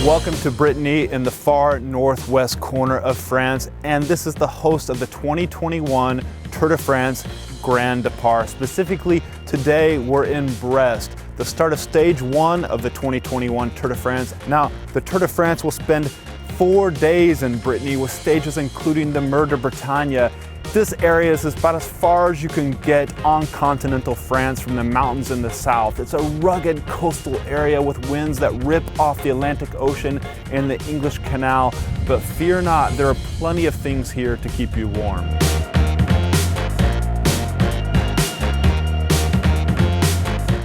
Welcome to Brittany in the far northwest corner of France, and this is the host of the 2021 Tour de France Grand Départ. Specifically, today we're in Brest, the start of stage 1 of the 2021 Tour de France. Now, the Tour de France will spend 4 days in Brittany with stages including the Mer de Bretagne. This area is about as far as you can get on continental France from the mountains in the south. It's a rugged coastal area with winds that rip off the Atlantic Ocean and the English Canal. But fear not, there are plenty of things here to keep you warm.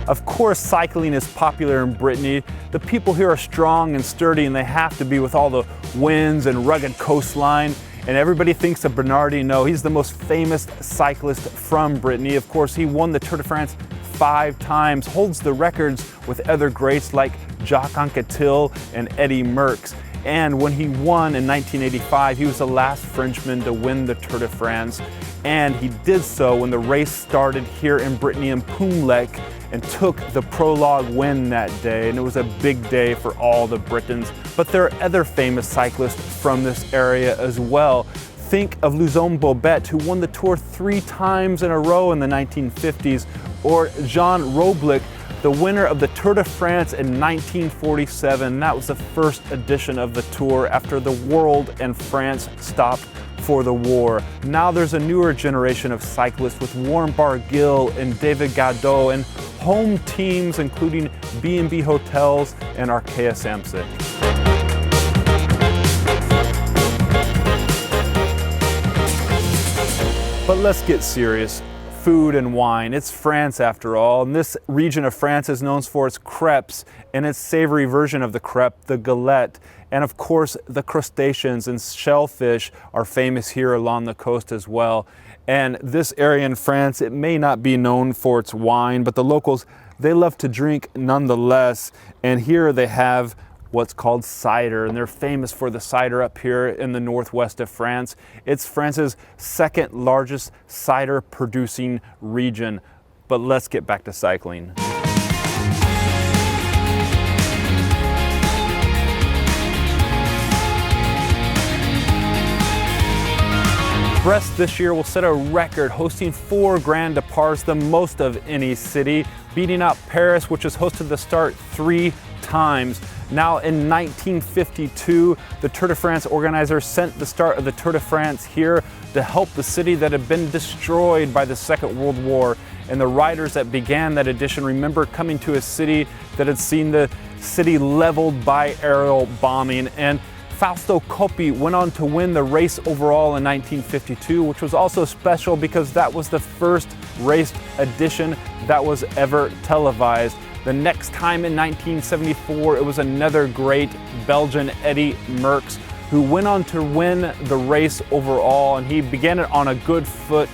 Of course, cycling is popular in Brittany. The people here are strong and sturdy, and they have to be with all the winds and rugged coastline. And everybody thinks of Bernard Hinault. He's the most famous cyclist from Brittany. Of course, he won the Tour de France 5 times, holds the records with other greats like Jacques Anquetil and Eddy Merckx. And when he won in 1985, he was the last Frenchman to win the Tour de France. And he did so when the race started here in Brittany in Pumalec and took the prologue win that day. And it was a big day for all the Britons. But there are other famous cyclists from this area as well. Think of Luzon Bobet, who won the Tour 3 times in a row in the 1950s, or Jean Roblick, the winner of the Tour de France in 1947. That was the first edition of the Tour after the world and France stopped for the war. Now there's a newer generation of cyclists with Warren Barguil and David Gaudu, and home teams including B&B Hotels and Arkea Samsic. But let's get serious. Food and wine. It's France after all, and this region of France is known for its crepes and its savory version of the crepe, the galette. And of course, the crustaceans and shellfish are famous here along the coast as well. And this area in France, it may not be known for its wine, but the locals, they love to drink nonetheless. And here they have what's called cider, and they're famous for the cider up here in the northwest of France. It's France's second largest cider producing region. But let's get back to cycling. Brest this year will set a record, hosting 4 Grand Départs, the most of any city, beating out Paris, which has hosted the start 3 times. Now in 1952, the Tour de France organizers sent the start of the Tour de France here to help the city that had been destroyed by the Second World War. And the riders that began that edition remember coming to a city that had seen the city leveled by aerial bombing. And Fausto Coppi went on to win the race overall in 1952, which was also special because that was the first race edition that was ever televised. The next time in 1974, it was another great Belgian, Eddy Merckx, who went on to win the race overall, and he began it on a good foot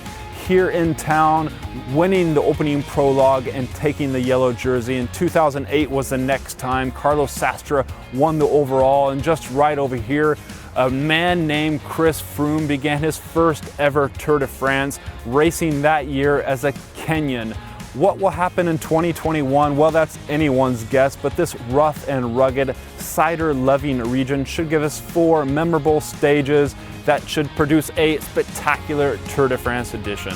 here in town, winning the opening prologue and taking the yellow jersey. In 2008 was the next time. Carlos Sastre won the overall, and just right over here, a man named Chris Froome began his first ever Tour de France, racing that year as a Kenyan. What will happen in 2021? Well, that's anyone's guess, but this rough and rugged, cider-loving region should give us 4 memorable stages that should produce a spectacular Tour de France edition.